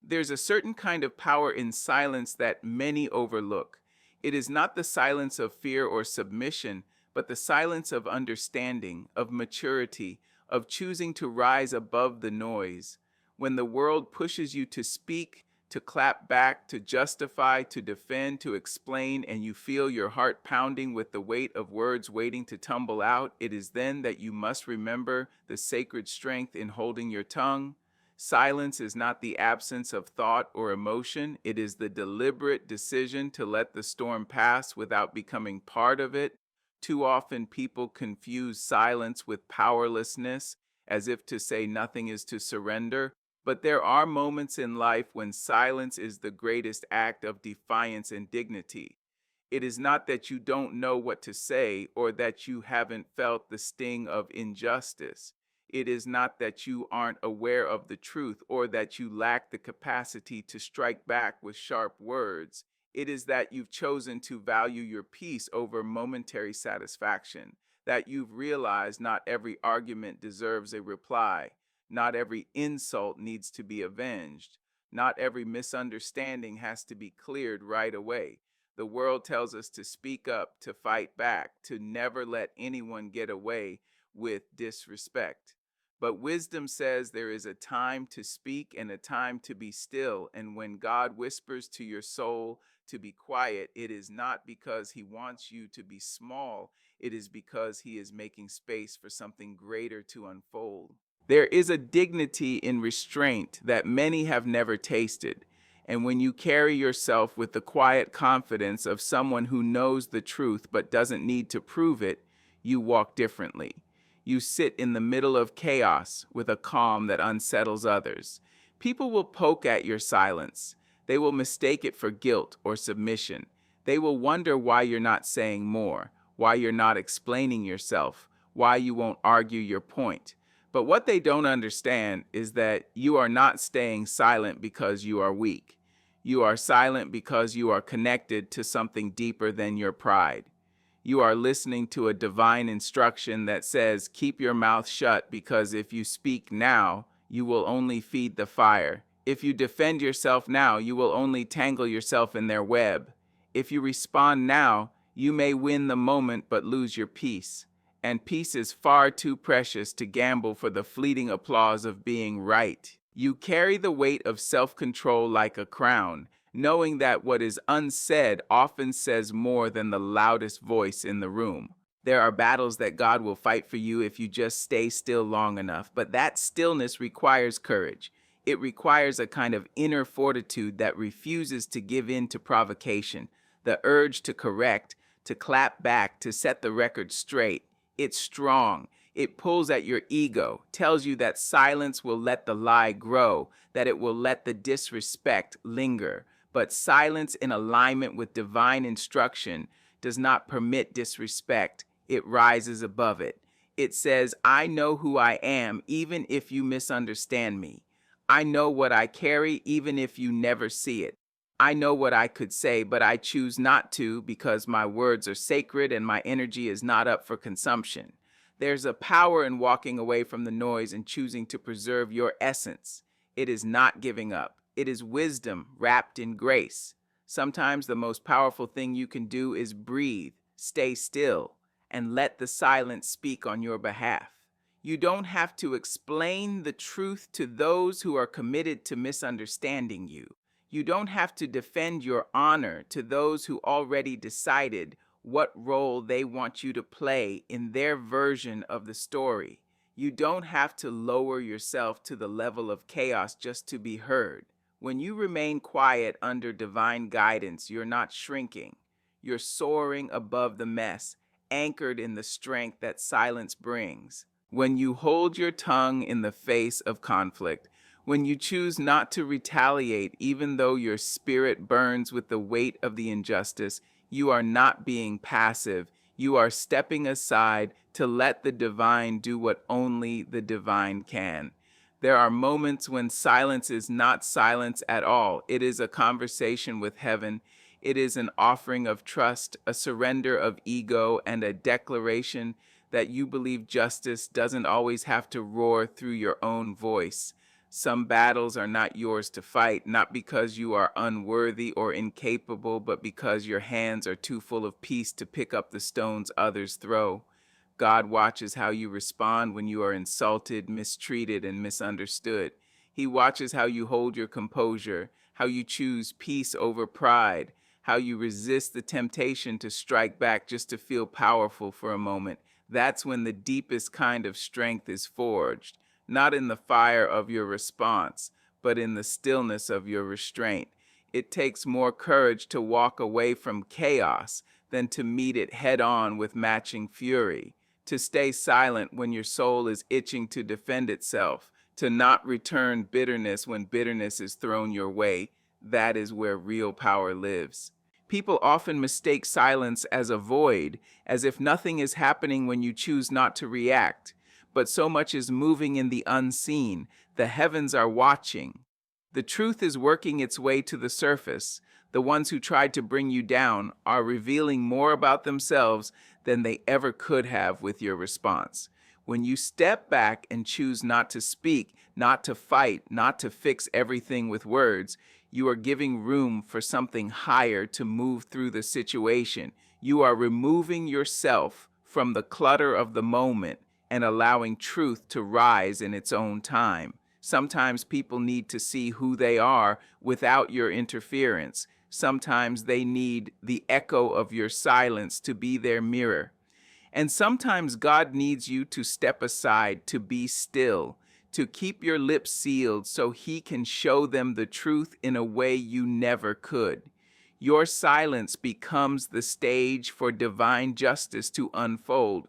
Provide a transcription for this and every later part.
There's a certain kind of power in silence that many overlook. It is not the silence of fear or submission, but the silence of understanding, of maturity, of choosing to rise above the noise. When the world pushes you to speak, to clap back, to justify, to defend, to explain, and you feel your heart pounding with the weight of words waiting to tumble out, it is then that you must remember the sacred strength in holding your tongue. Silence is not the absence of thought or emotion. It is the deliberate decision to let the storm pass without becoming part of it. Too often, people confuse silence with powerlessness, as if to say nothing is to surrender. But there are moments in life when silence is the greatest act of defiance and dignity. It is not that you don't know what to say or that you haven't felt the sting of injustice. It is not that you aren't aware of the truth or that you lack the capacity to strike back with sharp words. It is that you've chosen to value your peace over momentary satisfaction, that you've realized not every argument deserves a reply, not every insult needs to be avenged, not every misunderstanding has to be cleared right away. The world tells us to speak up, to fight back, to never let anyone get away with disrespect. But wisdom says there is a time to speak and a time to be still. And when God whispers to your soul to be quiet, it is not because he wants you to be small. It is because he is making space for something greater to unfold. There is a dignity in restraint that many have never tasted. And when you carry yourself with the quiet confidence of someone who knows the truth but doesn't need to prove it, you walk differently. You sit in the middle of chaos with a calm that unsettles others. People will poke at your silence. They will mistake it for guilt or submission. They will wonder why you're not saying more, why you're not explaining yourself, why you won't argue your point. But what they don't understand is that you are not staying silent because you are weak. You are silent because you are connected to something deeper than your pride. You are listening to a divine instruction that says, keep your mouth shut because if you speak now, you will only feed the fire. If you defend yourself now, you will only tangle yourself in their web. If you respond now, you may win the moment but lose your peace. And peace is far too precious to gamble for the fleeting applause of being right. You carry the weight of self-control like a crown, knowing that what is unsaid often says more than the loudest voice in the room. There are battles that God will fight for you if you just stay still long enough, but that stillness requires courage. It requires a kind of inner fortitude that refuses to give in to provocation, the urge to correct, to clap back, to set the record straight. It's strong. It pulls at your ego, tells you that silence will let the lie grow, that it will let the disrespect linger. But silence in alignment with divine instruction does not permit disrespect. It rises above it. It says, I know who I am, even if you misunderstand me. I know what I carry, even if you never see it. I know what I could say, but I choose not to because my words are sacred and my energy is not up for consumption. There's a power in walking away from the noise and choosing to preserve your essence. It is not giving up. It is wisdom wrapped in grace. Sometimes the most powerful thing you can do is breathe, stay still, and let the silence speak on your behalf. You don't have to explain the truth to those who are committed to misunderstanding you. You don't have to defend your honor to those who already decided what role they want you to play in their version of the story. You don't have to lower yourself to the level of chaos just to be heard. When you remain quiet under divine guidance, you're not shrinking. You're soaring above the mess, anchored in the strength that silence brings. When you hold your tongue in the face of conflict, when you choose not to retaliate even though your spirit burns with the weight of the injustice, you are not being passive. You are stepping aside to let the divine do what only the divine can. There are moments when silence is not silence at all. It is a conversation with heaven. It is an offering of trust, a surrender of ego, and a declaration that you believe justice doesn't always have to roar through your own voice. Some battles are not yours to fight, not because you are unworthy or incapable, but because your hands are too full of peace to pick up the stones others throw. God watches how you respond when you are insulted, mistreated, and misunderstood. He watches how you hold your composure, how you choose peace over pride, how you resist the temptation to strike back just to feel powerful for a moment. That's when the deepest kind of strength is forged, not in the fire of your response, but in the stillness of your restraint. It takes more courage to walk away from chaos than to meet it head on with matching fury, to stay silent when your soul is itching to defend itself, to not return bitterness when bitterness is thrown your way. That is where real power lives. People often mistake silence as a void, as if nothing is happening when you choose not to react. But so much is moving in the unseen. The heavens are watching. The truth is working its way to the surface. The ones who tried to bring you down are revealing more about themselves than they ever could have with your response. When you step back and choose not to speak, not to fight, not to fix everything with words, you are giving room for something higher to move through the situation. You are removing yourself from the clutter of the moment and allowing truth to rise in its own time. Sometimes people need to see who they are without your interference. Sometimes they need the echo of your silence to be their mirror. And sometimes God needs you to step aside, to be still, to keep your lips sealed so He can show them the truth in a way you never could. Your silence becomes the stage for divine justice to unfold.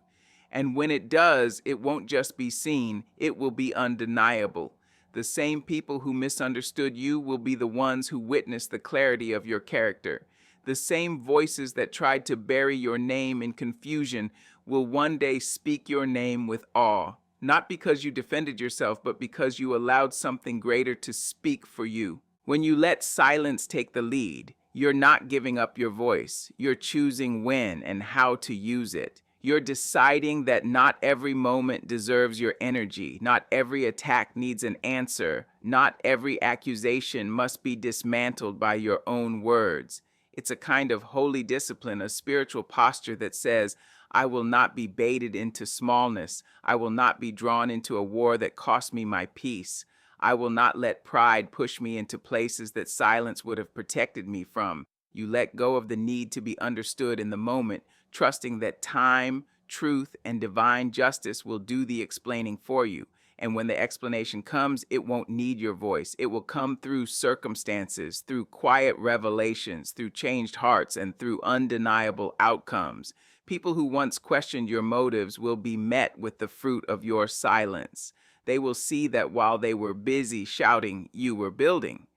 And when it does, it won't just be seen, it will be undeniable. The same people who misunderstood you will be the ones who witness the clarity of your character. The same voices that tried to bury your name in confusion will one day speak your name with awe, not because you defended yourself, but because you allowed something greater to speak for you. When you let silence take the lead, you're not giving up your voice. You're choosing when and how to use it. You're deciding that not every moment deserves your energy. Not every attack needs an answer. Not every accusation must be dismantled by your own words. It's a kind of holy discipline, a spiritual posture that says, I will not be baited into smallness. I will not be drawn into a war that cost me my peace. I will not let pride push me into places that silence would have protected me from. You let go of the need to be understood in the moment, trusting that time, truth, and divine justice will do the explaining for you. And when the explanation comes, it won't need your voice. It will come through circumstances, through quiet revelations, through changed hearts, and through undeniable outcomes. People who once questioned your motives will be met with the fruit of your silence. They will see that while they were busy shouting, you were building.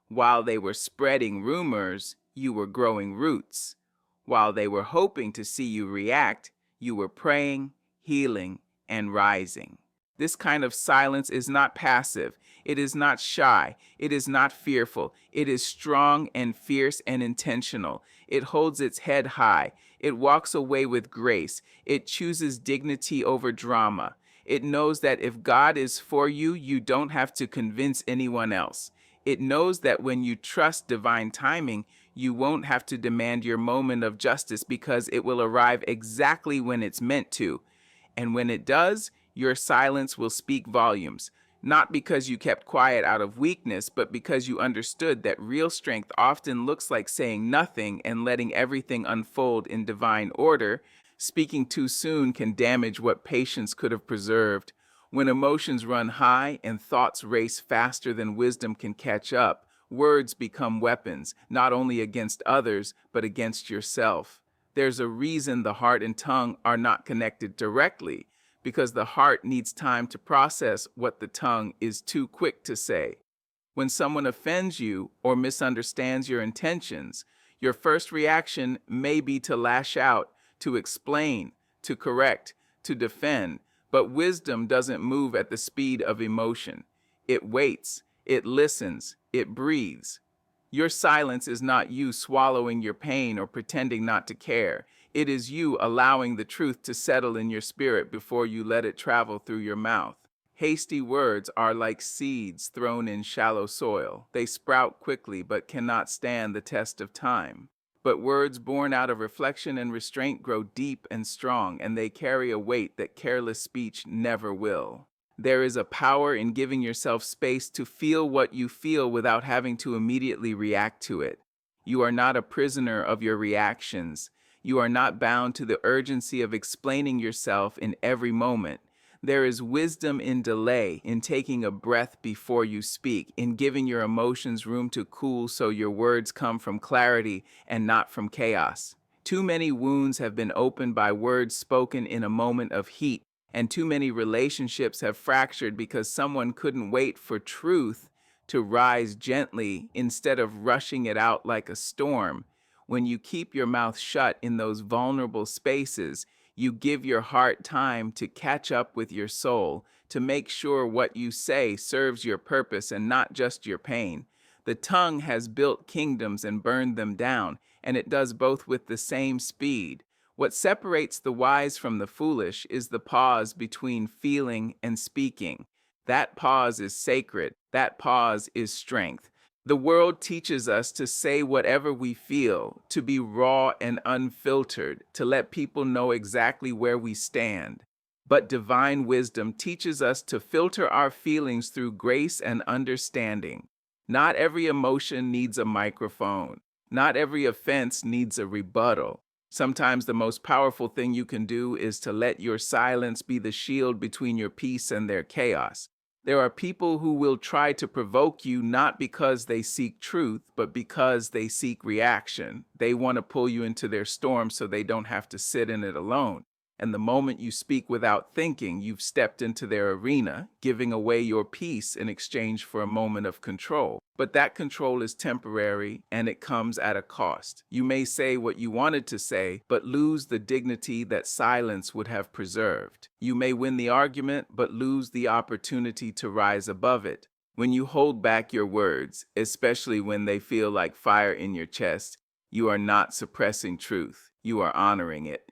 While they were spreading rumors, you were growing roots. While they were hoping to see you react, you were praying, healing, and rising. This kind of silence is not passive. It is not shy. It is not fearful. It is strong and fierce and intentional. It holds its head high. It walks away with grace. It chooses dignity over drama. It knows that if God is for you, you don't have to convince anyone else. It knows that when you trust divine timing, you won't have to demand your moment of justice because it will arrive exactly when it's meant to. And when it does, your silence will speak volumes, not because you kept quiet out of weakness, but because you understood that real strength often looks like saying nothing and letting everything unfold in divine order. Speaking too soon can damage what patience could have preserved. When emotions run high and thoughts race faster than wisdom can catch up, words become weapons, not only against others, but against yourself. There's a reason the heart and tongue are not connected directly, because the heart needs time to process what the tongue is too quick to say. When someone offends you or misunderstands your intentions, your first reaction may be to lash out, to explain, to correct, to defend. But wisdom doesn't move at the speed of emotion. It waits, it listens, it breathes. Your silence is not you swallowing your pain or pretending not to care. It is you allowing the truth to settle in your spirit before you let it travel through your mouth. Hasty words are like seeds thrown in shallow soil. They sprout quickly but cannot stand the test of time. But words born out of reflection and restraint grow deep and strong, and they carry a weight that careless speech never will. There is a power in giving yourself space to feel what you feel without having to immediately react to it. You are not a prisoner of your reactions. You are not bound to the urgency of explaining yourself in every moment. There is wisdom in delay, in taking a breath before you speak, in giving your emotions room to cool so your words come from clarity and not from chaos. Too many wounds have been opened by words spoken in a moment of heat, and too many relationships have fractured because someone couldn't wait for truth to rise gently instead of rushing it out like a storm. When you keep your mouth shut in those vulnerable spaces, you give your heart time to catch up with your soul, to make sure what you say serves your purpose and not just your pain. The tongue has built kingdoms and burned them down, and it does both with the same speed. What separates the wise from the foolish is the pause between feeling and speaking. That pause is sacred. That pause is strength. The world teaches us to say whatever we feel, to be raw and unfiltered, to let people know exactly where we stand. But divine wisdom teaches us to filter our feelings through grace and understanding. Not every emotion needs a microphone. Not every offense needs a rebuttal. Sometimes the most powerful thing you can do is to let your silence be the shield between your peace and their chaos. There are people who will try to provoke you not because they seek truth, but because they seek reaction. They want to pull you into their storm so they don't have to sit in it alone. And the moment you speak without thinking, you've stepped into their arena, giving away your peace in exchange for a moment of control. But that control is temporary and it comes at a cost. You may say what you wanted to say, but lose the dignity that silence would have preserved. You may win the argument, but lose the opportunity to rise above it. When you hold back your words, especially when they feel like fire in your chest, you are not suppressing truth. You are honoring it.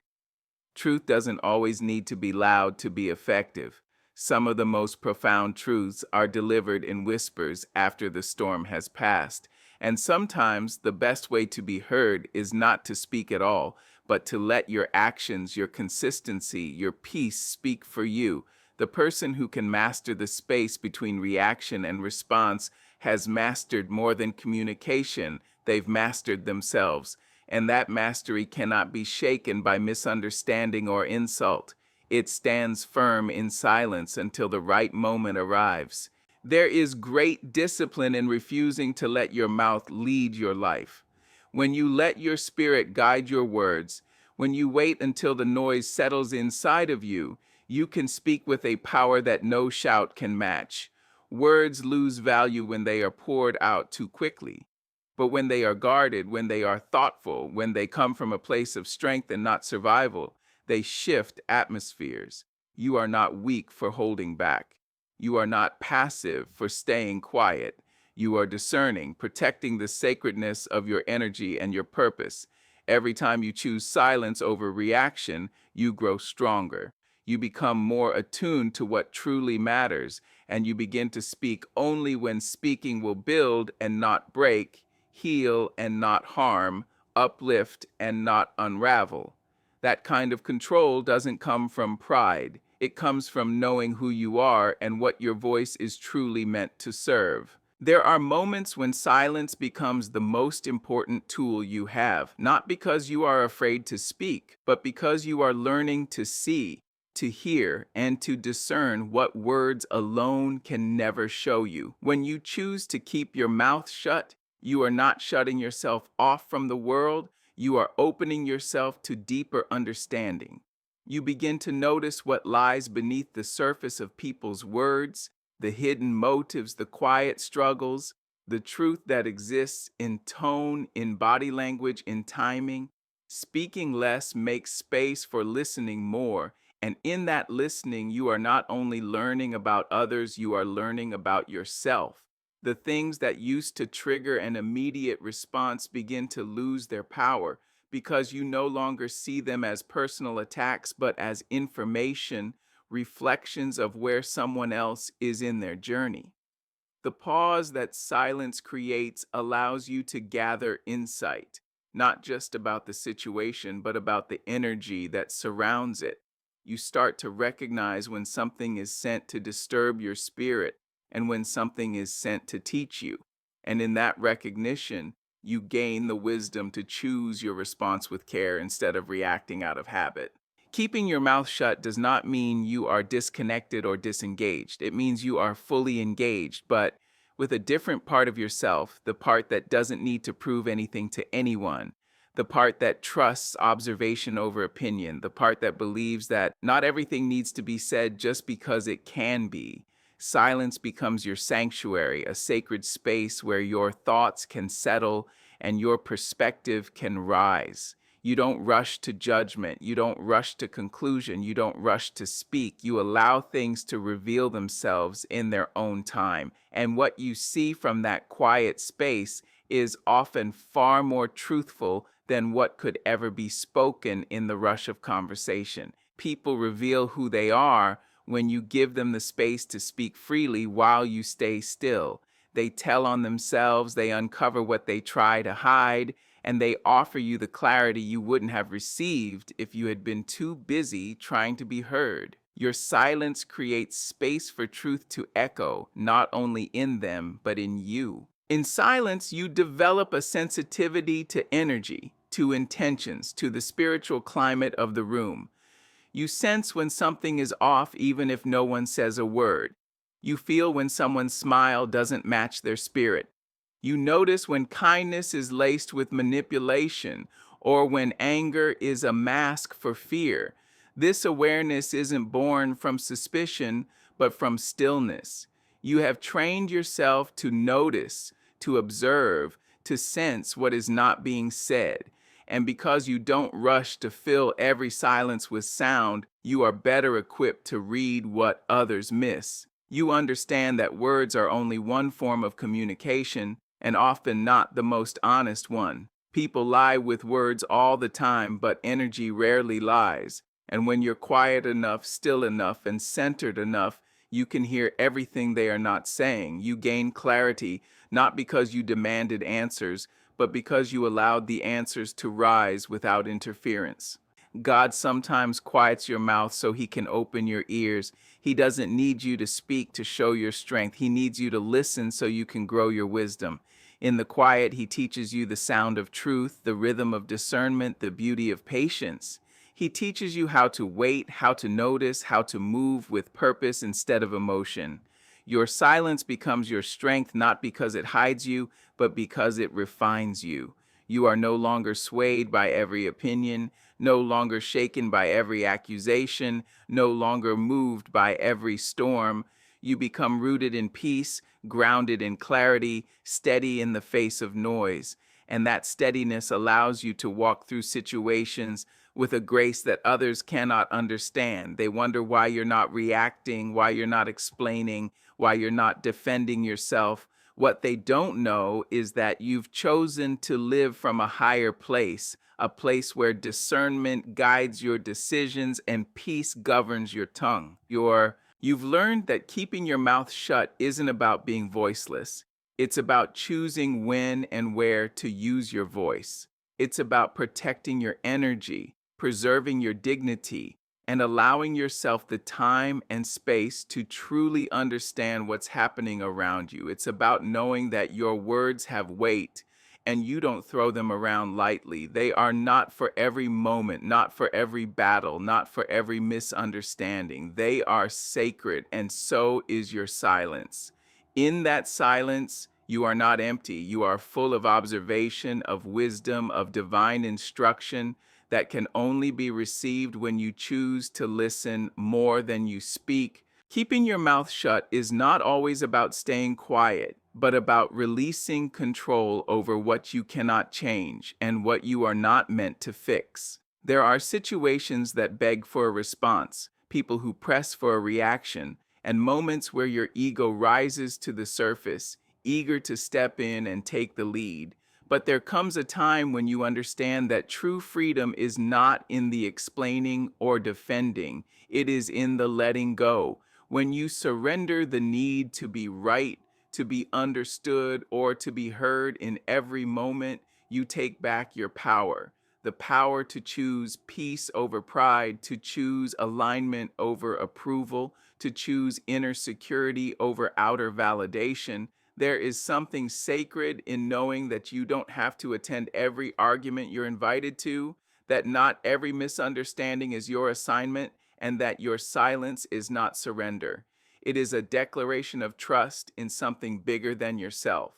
Truth doesn't always need to be loud to be effective. Some of the most profound truths are delivered in whispers after the storm has passed. And sometimes the best way to be heard is not to speak at all, but to let your actions, your consistency, your peace speak for you. The person who can master the space between reaction and response has mastered more than communication, they've mastered themselves. And that mastery cannot be shaken by misunderstanding or insult. It stands firm in silence until the right moment arrives. There is great discipline in refusing to let your mouth lead your life. When you let your spirit guide your words, when you wait until the noise settles inside of you, you can speak with a power that no shout can match. Words lose value when they are poured out too quickly. But when they are guarded, when they are thoughtful, when they come from a place of strength and not survival, they shift atmospheres. You are not weak for holding back. You are not passive for staying quiet. You are discerning, protecting the sacredness of your energy and your purpose. Every time you choose silence over reaction, you grow stronger. You become more attuned to what truly matters, and you begin to speak only when speaking will build and not break, heal and not harm, uplift and not unravel. That kind of control doesn't come from pride. It comes from knowing who you are and what your voice is truly meant to serve. There are moments when silence becomes the most important tool you have, not because you are afraid to speak, but because you are learning to see, to hear, and to discern what words alone can never show you. When you choose to keep your mouth shut, you are not shutting yourself off from the world, you are opening yourself to deeper understanding. You begin to notice what lies beneath the surface of people's words, the hidden motives, the quiet struggles, the truth that exists in tone, in body language, in timing. Speaking less makes space for listening more. And in that listening, you are not only learning about others, you are learning about yourself. The things that used to trigger an immediate response begin to lose their power because you no longer see them as personal attacks, but as information reflections of where someone else is in their journey. The pause that silence creates allows you to gather insight, not just about the situation, but about the energy that surrounds it. You start to recognize when something is sent to disturb your spirit and when something is sent to teach you. And in that recognition, you gain the wisdom to choose your response with care instead of reacting out of habit. Keeping your mouth shut does not mean you are disconnected or disengaged. It means you are fully engaged, but with a different part of yourself, the part that doesn't need to prove anything to anyone, the part that trusts observation over opinion, the part that believes that not everything needs to be said just because it can be. Silence becomes your sanctuary, a sacred space where your thoughts can settle and your perspective can rise. You don't rush to judgment. You don't rush to conclusion. You don't rush to speak. You allow things to reveal themselves in their own time. And what you see from that quiet space is often far more truthful than what could ever be spoken in the rush of conversation. People reveal who they are when you give them the space to speak freely while you stay still. They tell on themselves, they uncover what they try to hide, and they offer you the clarity you wouldn't have received if you had been too busy trying to be heard. Your silence creates space for truth to echo, not only in them, but in you. In silence, you develop a sensitivity to energy, to intentions, to the spiritual climate of the room. You sense when something is off even if no one says a word. You feel when someone's smile doesn't match their spirit. You notice when kindness is laced with manipulation or when anger is a mask for fear. This awareness isn't born from suspicion, but from stillness. You have trained yourself to notice, to observe, to sense what is not being said. And because you don't rush to fill every silence with sound, you are better equipped to read what others miss. You understand that words are only one form of communication, and often not the most honest one. People lie with words all the time, but energy rarely lies. And when you're quiet enough, still enough, and centered enough, you can hear everything they are not saying. You gain clarity, not because you demanded answers, but because you allowed the answers to rise without interference. God sometimes quiets your mouth so he can open your ears. He doesn't need you to speak to show your strength. He needs you to listen so you can grow your wisdom. In the quiet, he teaches you the sound of truth, the rhythm of discernment, the beauty of patience. He teaches you how to wait, how to notice, how to move with purpose instead of emotion. Your silence becomes your strength not because it hides you, but because it refines you. You are no longer swayed by every opinion, no longer shaken by every accusation, no longer moved by every storm. You become rooted in peace, grounded in clarity, steady in the face of noise. And that steadiness allows you to walk through situations with a grace that others cannot understand. They wonder why you're not reacting, why you're not explaining, why you're not defending yourself. What they don't know is that you've chosen to live from a higher place, a place where discernment guides your decisions and peace governs your tongue. You've learned that keeping your mouth shut isn't about being voiceless. It's about choosing when and where to use your voice. It's about protecting your energy, preserving your dignity, and allowing yourself the time and space to truly understand what's happening around you. It's about knowing that your words have weight and you don't throw them around lightly. They are not for every moment, not for every battle, not for every misunderstanding. They are sacred, and so is your silence. In that silence, you are not empty. You are full of observation, of wisdom, of divine instruction that can only be received when you choose to listen more than you speak. Keeping your mouth shut is not always about staying quiet, but about releasing control over what you cannot change and what you are not meant to fix. There are situations that beg for a response, people who press for a reaction, and moments where your ego rises to the surface, eager to step in and take the lead. But there comes a time when you understand that true freedom is not in the explaining or defending, it is in the letting go. When you surrender the need to be right, to be understood, or to be heard in every moment, you take back your power. The power to choose peace over pride, to choose alignment over approval, to choose inner security over outer validation. There is something sacred in knowing that you don't have to attend every argument you're invited to, that not every misunderstanding is your assignment, and that your silence is not surrender. It is a declaration of trust in something bigger than yourself.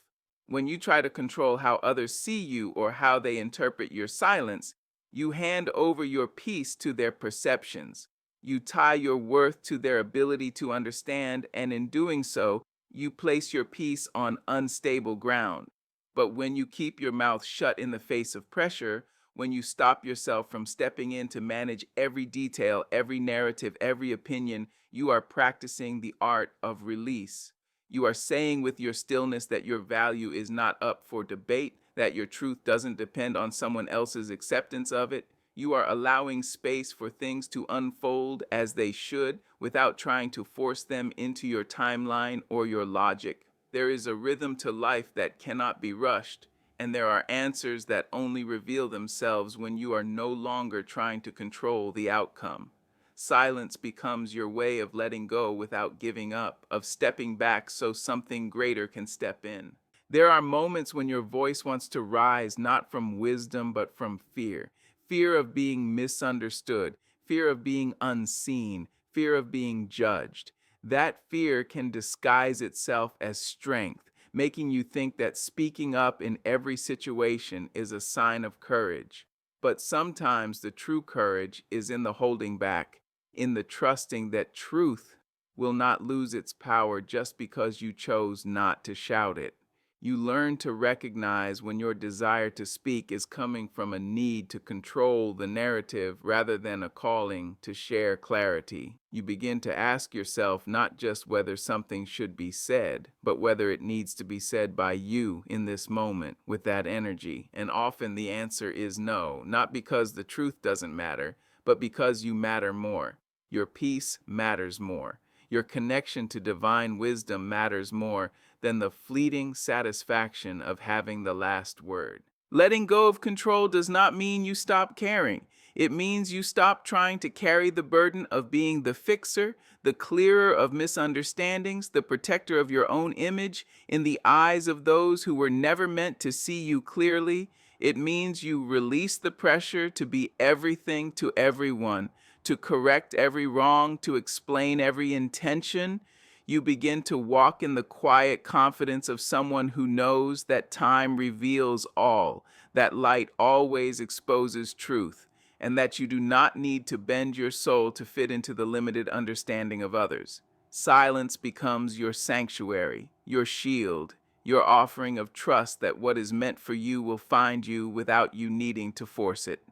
When you try to control how others see you or how they interpret your silence, you hand over your peace to their perceptions. You tie your worth to their ability to understand, and in doing so, you place your peace on unstable ground. But when you keep your mouth shut in the face of pressure, when you stop yourself from stepping in to manage every detail, every narrative, every opinion, you are practicing the art of release. You are saying with your stillness that your value is not up for debate, that your truth doesn't depend on someone else's acceptance of it. You are allowing space for things to unfold as they should without trying to force them into your timeline or your logic. There is a rhythm to life that cannot be rushed, and there are answers that only reveal themselves when you are no longer trying to control the outcome. Silence becomes your way of letting go without giving up, of stepping back so something greater can step in. There are moments when your voice wants to rise not from wisdom but from fear. Fear of being misunderstood, fear of being unseen, fear of being judged. That fear can disguise itself as strength, making you think that speaking up in every situation is a sign of courage. But sometimes the true courage is in the holding back, in the trusting that truth will not lose its power just because you chose not to shout it. You learn to recognize when your desire to speak is coming from a need to control the narrative rather than a calling to share clarity. You begin to ask yourself not just whether something should be said, but whether it needs to be said by you in this moment with that energy. And often the answer is no, not because the truth doesn't matter, but because you matter more. Your peace matters more. Your connection to divine wisdom matters more than the fleeting satisfaction of having the last word. Letting go of control does not mean you stop caring. It means you stop trying to carry the burden of being the fixer, the clearer of misunderstandings, the protector of your own image in the eyes of those who were never meant to see you clearly. It means you release the pressure to be everything to everyone, to correct every wrong, to explain every intention. You begin to walk in the quiet confidence of someone who knows that time reveals all, that light always exposes truth, and that you do not need to bend your soul to fit into the limited understanding of others. Silence becomes your sanctuary, your shield, your offering of trust that what is meant for you will find you without you needing to force it.